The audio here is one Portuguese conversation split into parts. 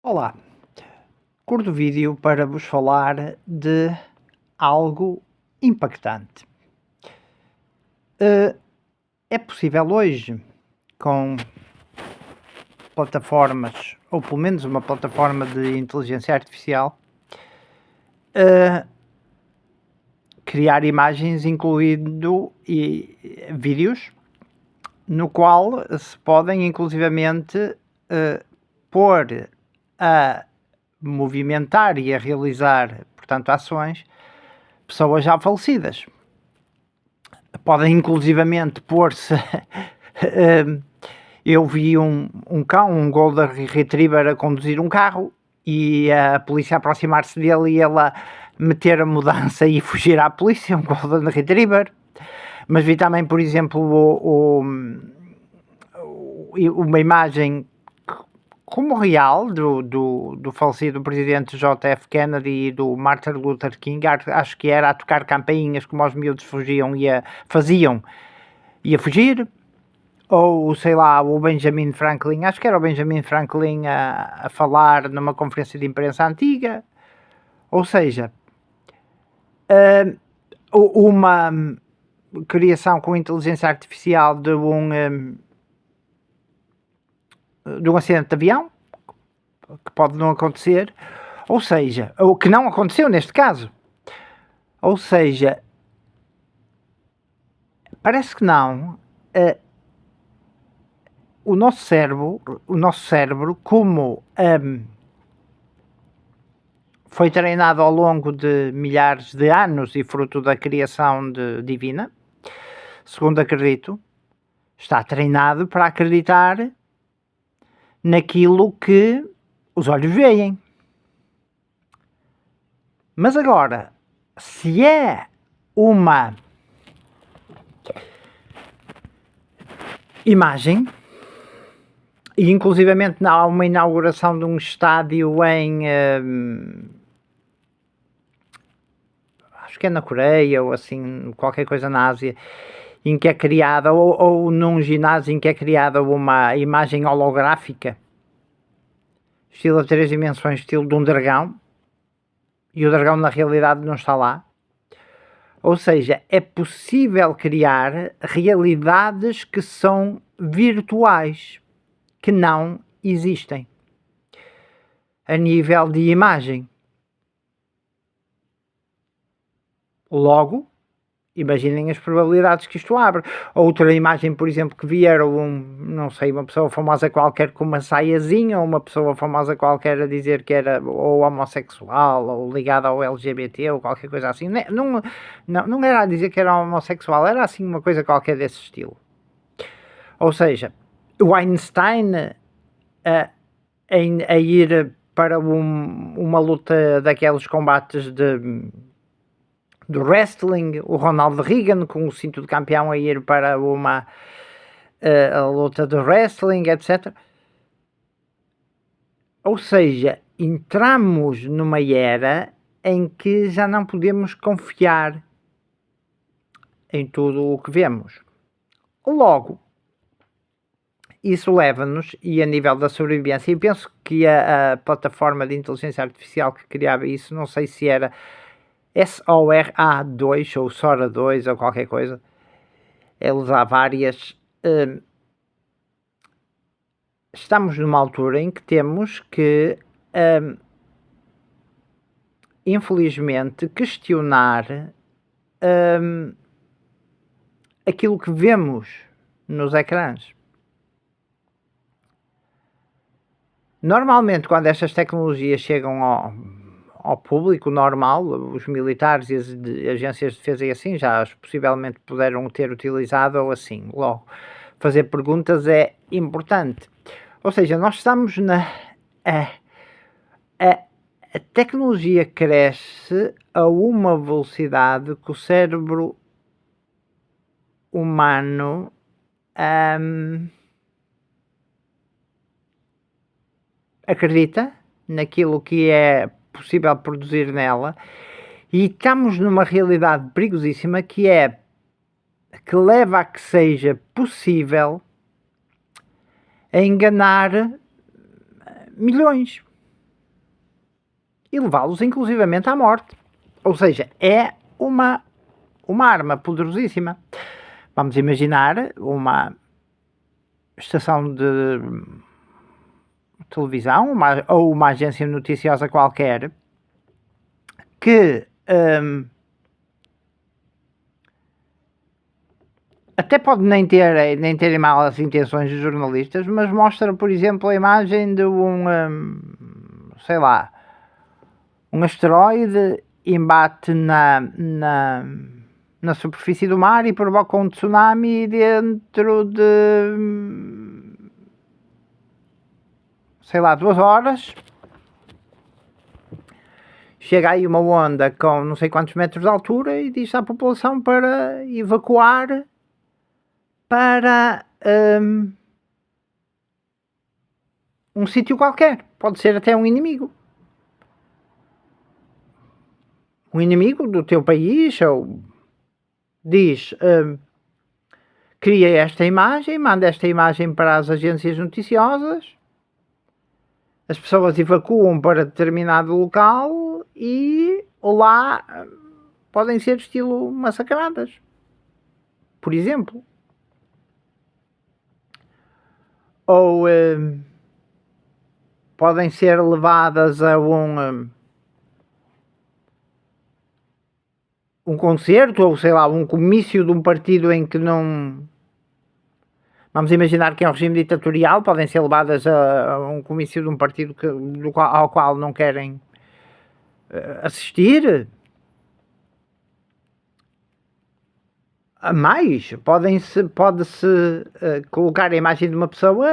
Olá, curto vídeo para vos falar de algo impactante. Eh, É possível hoje, com plataformas, ou pelo menos uma plataforma de inteligência artificial, eh, criar imagens, incluindo vídeos, no qual se podem inclusivamente pôr a movimentar e a realizar, portanto, ações, pessoas já falecidas. Podem inclusivamente pôr-se. Eu vi um cão, um Golden Retriever, a conduzir um carro e a polícia aproximar-se dele e ele a meter a mudança e fugir à polícia, um Golden Retriever. Mas vi também, por exemplo, uma imagem como real do falecido presidente JF Kennedy e do Martin Luther King, acho que era a tocar campainhas como os miúdos faziam e a fugir, ou sei lá, o Benjamin Franklin, acho que era o Benjamin Franklin a falar numa conferência de imprensa antiga, ou seja, uma criação com inteligência artificial de um acidente de avião, que pode não acontecer, ou seja, o que não aconteceu neste caso, ou seja, parece que não, o nosso cérebro como foi treinado ao longo de milhares de anos e fruto da criação divina, segundo acredito, está treinado para acreditar naquilo que os olhos veem. Mas agora, se é uma imagem, e inclusivamente há uma inauguração de um estádio em acho que é na Coreia ou assim, qualquer coisa na Ásia, em que é criada, ou num ginásio em que é criada uma imagem holográfica, estilo a 3 dimensões, estilo de um dragão, e o dragão na realidade não está lá. Ou seja, é possível criar realidades que são virtuais, que não existem, a nível de imagem. Logo, imaginem as probabilidades que isto abre. Outra imagem, por exemplo, que vi era não sei, uma pessoa famosa qualquer com uma saiazinha, ou uma pessoa famosa qualquer a dizer que era ou homossexual, ou ligada ao LGBT, ou qualquer coisa assim. Não era a dizer que era homossexual, era assim uma coisa qualquer desse estilo. Ou seja, o Einstein a ir para uma luta daqueles combates do wrestling, o Ronald Reagan com o cinto de campeão a ir para a luta do wrestling, etc. Ou seja, entramos numa era em que já não podemos confiar em tudo o que vemos. Logo, isso leva-nos, e a nível da sobrevivência, e penso que a plataforma de inteligência artificial que criava isso, não sei se era SORA2 ou SORA2 ou qualquer coisa, eles há várias. Estamos numa altura em que temos que, infelizmente, questionar aquilo que vemos nos ecrãs. Normalmente, quando estas tecnologias chegam ao público normal, os militares e as agências de defesa e assim, já possivelmente puderam ter utilizado ou assim, logo. Fazer perguntas é importante. Ou seja, nós estamos a tecnologia cresce a uma velocidade que o cérebro humano acredita naquilo que é possível produzir nela, e estamos numa realidade perigosíssima que leva a que seja possível enganar milhões. e levá-los inclusivamente à morte. Ou seja, é uma arma poderosíssima. Vamos imaginar uma estação de televisão ou uma agência noticiosa qualquer que até pode nem ter malas intenções dos jornalistas, mas mostra, por exemplo, a imagem de sei lá, um asteroide embate na superfície do mar e provoca um tsunami dentro de, sei lá, 2 horas. Chega aí uma onda com não sei quantos metros de altura e diz à população para evacuar para um sítio qualquer. Pode ser até um inimigo. Um inimigo do teu país, ou diz, cria esta imagem, manda esta imagem para as agências noticiosas, as pessoas evacuam para determinado local e lá podem ser estilo massacradas, por exemplo. Ou podem ser levadas a um concerto, ou sei lá, um comício de um partido em que não... Vamos imaginar que é um regime ditatorial, podem ser levadas a um comício de um partido ao qual não querem assistir. A mais, pode-se colocar a imagem de uma pessoa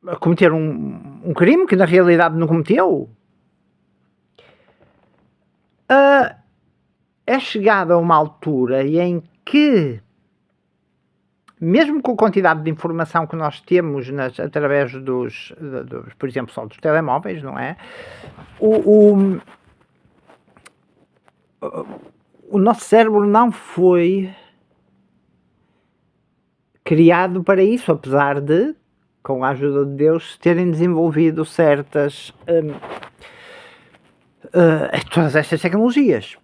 a cometer um crime que na realidade não cometeu. É chegado a uma altura em que, mesmo com a quantidade de informação que nós temos através dos, por exemplo, só dos telemóveis, não é? O nosso cérebro não foi criado para isso, apesar de, com a ajuda de Deus, terem desenvolvido certas todas estas tecnologias.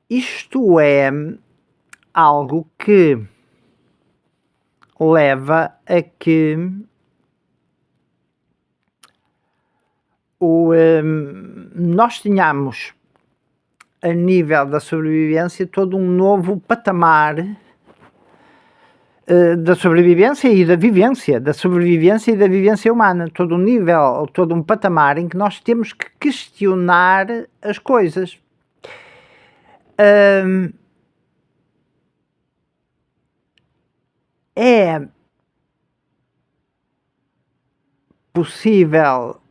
Isto é algo que leva a que nós tenhamos, a nível da sobrevivência, todo um novo patamar da sobrevivência e da vivência, da sobrevivência e da vivência humana, todo um nível, todo um patamar em que nós temos que questionar as coisas. É possível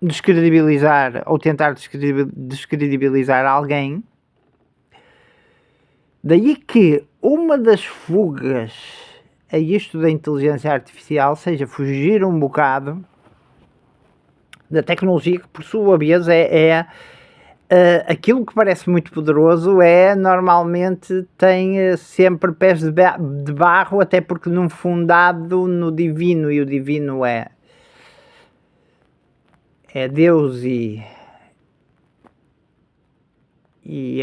descredibilizar ou tentar descredibilizar alguém. Daí que uma das fugas a isto da inteligência artificial seja fugir um bocado da tecnologia, que por sua vez aquilo que parece muito poderoso normalmente tem sempre pés de barro, até porque não fundado no divino, e o divino é Deus e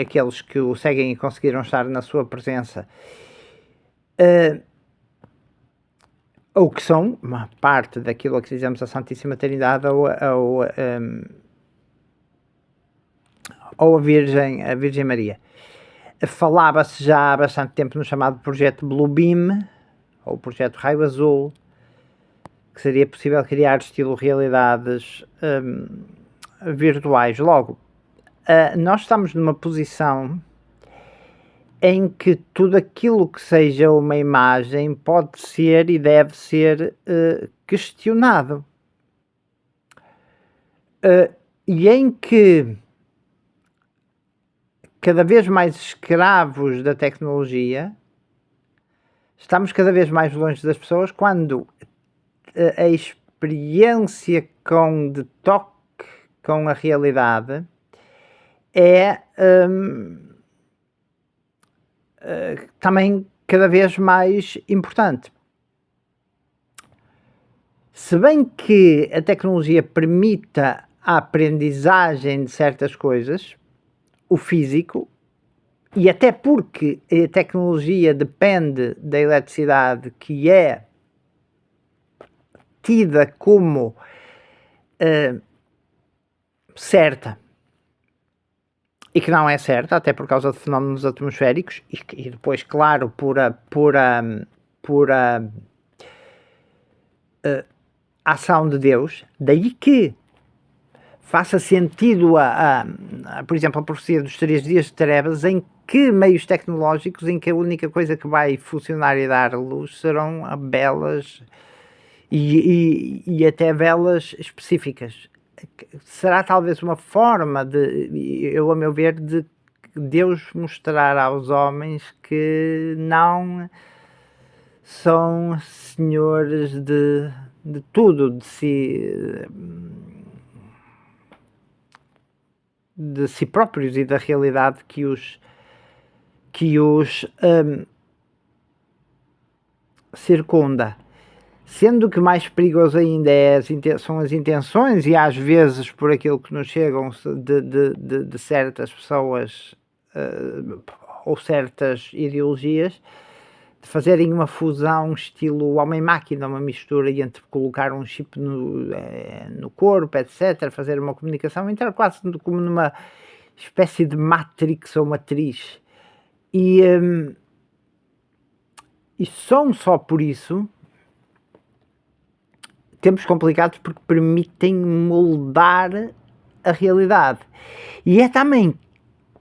aqueles que o seguem e conseguiram estar na sua presença, ou que são uma parte daquilo a que dizemos a Santíssima Trindade, ou a Virgem Maria. Falava-se já há bastante tempo no chamado projeto Bluebeam, ou projeto Raio Azul, que seria possível criar estilo realidades virtuais. Logo, nós estamos numa posição em que tudo aquilo que seja uma imagem pode ser e deve ser questionado. E em que, cada vez mais escravos da tecnologia, estamos cada vez mais longe das pessoas, quando a experiência de toque com a realidade também cada vez mais importante. Se bem que a tecnologia permita a aprendizagem de certas coisas, o físico, e até porque a tecnologia depende da eletricidade, que é tida como certa, e que não é certa, até por causa de fenómenos atmosféricos, e depois, claro, por ação de Deus, daí que faça sentido, por exemplo, a profecia dos 3 dias de trevas, em que meios tecnológicos, em que a única coisa que vai funcionar e dar luz serão velas e até velas específicas. Será talvez uma forma de, eu a meu ver, de Deus mostrar aos homens que não são senhores de tudo, de si próprios e da realidade que os circunda. Sendo que mais perigoso ainda são as intenções, e às vezes por aquilo que nos chegam de certas pessoas ou certas ideologias, de fazerem uma fusão estilo homem-máquina, uma mistura entre colocar um chip no corpo, etc., fazer uma comunicação, entrar quase como numa espécie de Matrix ou matriz. E só por isso tempos complicados, porque permitem moldar a realidade. E é também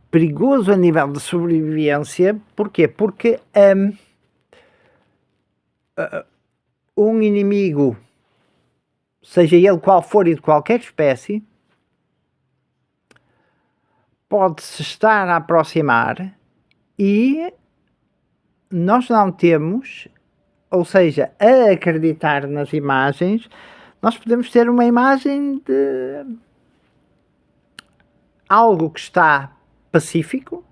perigoso a nível de sobrevivência. Porquê? Porque um inimigo, seja ele qual for e de qualquer espécie, pode-se estar a aproximar e nós não temos, ou seja, a acreditar nas imagens, nós podemos ter uma imagem de algo que está pacífico,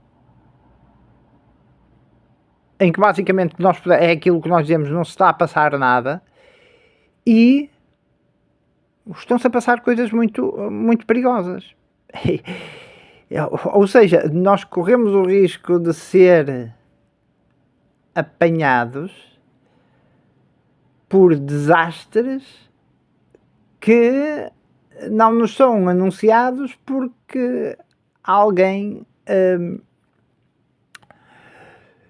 em que basicamente é aquilo que nós dizemos, não se está a passar nada, e estão-se a passar coisas muito, muito perigosas. Ou seja, nós corremos o risco de ser apanhados por desastres que não nos são anunciados porque alguém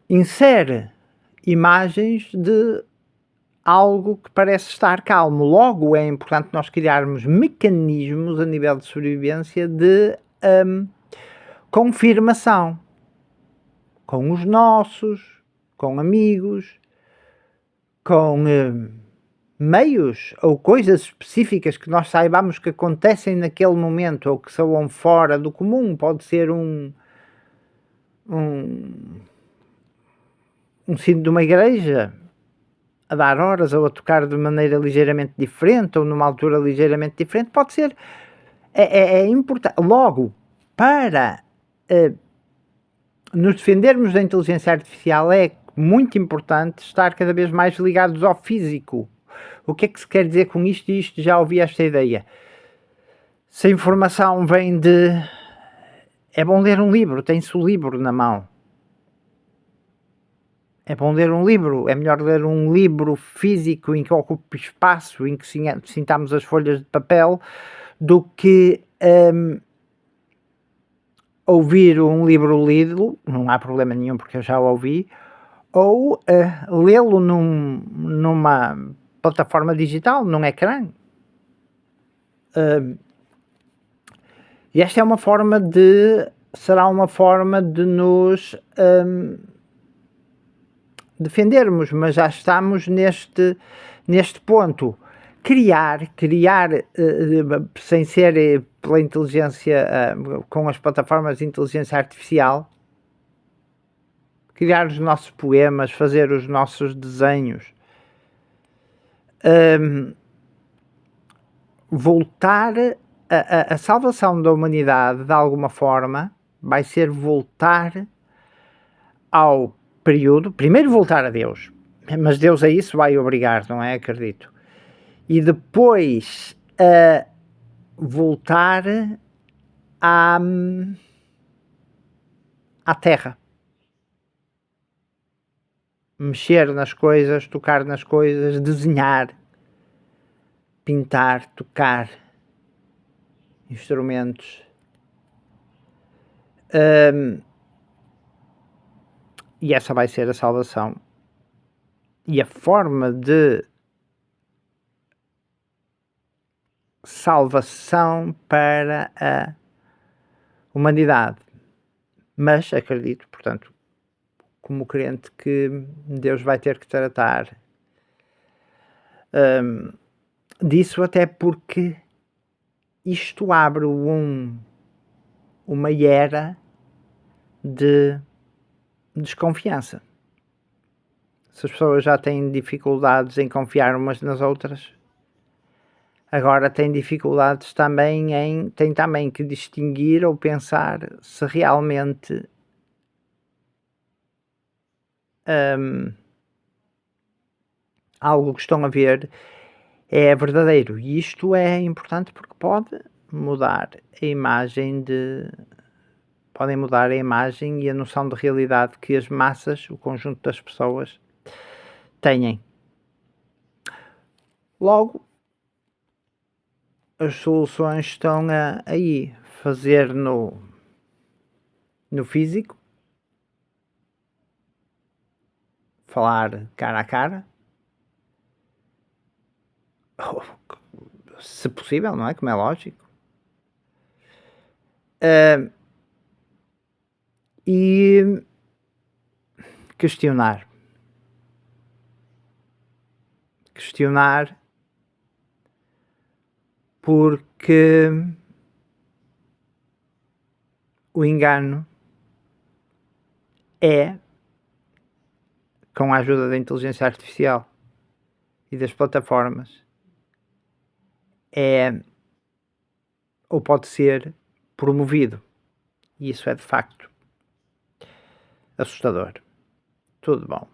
insere imagens de algo que parece estar calmo. Logo é importante nós criarmos mecanismos a nível de sobrevivência de confirmação com os nossos, com amigos, com meios ou coisas específicas que nós saibamos que acontecem naquele momento ou que são fora do comum. Pode ser um sino de uma igreja a dar horas ou a tocar de maneira ligeiramente diferente ou numa altura ligeiramente diferente. Pode ser, é importante. Logo, para nos defendermos da inteligência artificial, é muito importante estar cada vez mais ligados ao físico. O que é que se quer dizer com isto? E isto já ouvi esta ideia. Se a informação vem de... É bom ler um livro, tem-se o livro na mão. É bom ler um livro, é melhor ler um livro físico em que ocupe espaço, em que sintamos as folhas de papel, do que ouvir um livro lido, não há problema nenhum porque eu já o ouvi, ou lê-lo numa plataforma digital, num ecrã. E esta é uma forma será uma forma de nos defendermos, mas já estamos neste ponto. Criar sem ser pela inteligência, com as plataformas de inteligência artificial, criar os nossos poemas, fazer os nossos desenhos, voltar a salvação da humanidade, de alguma forma, vai ser voltar ao período, primeiro voltar a Deus, mas Deus a isso vai obrigar, não é? Acredito. E depois voltar à terra. Mexer nas coisas, tocar nas coisas, desenhar, pintar, tocar instrumentos. E essa vai ser a salvação. E a forma de salvação para a humanidade. Mas acredito, portanto, como crente, que Deus vai ter que tratar disso, até porque isto abre uma era de desconfiança. Se as pessoas já têm dificuldades em confiar umas nas outras, agora têm dificuldades também têm também que distinguir ou pensar se realmente algo que estão a ver é verdadeiro. E isto é importante porque pode mudar a imagem podem mudar a imagem e a noção de realidade que as massas, o conjunto das pessoas, têm. Logo, as soluções estão aí. Fazer no físico, falar cara a cara, se possível, não é? Como é lógico. E questionar. Porque o engano com a ajuda da inteligência artificial e das plataformas, ou pode ser promovido. E isso é de facto assustador. Tudo bom.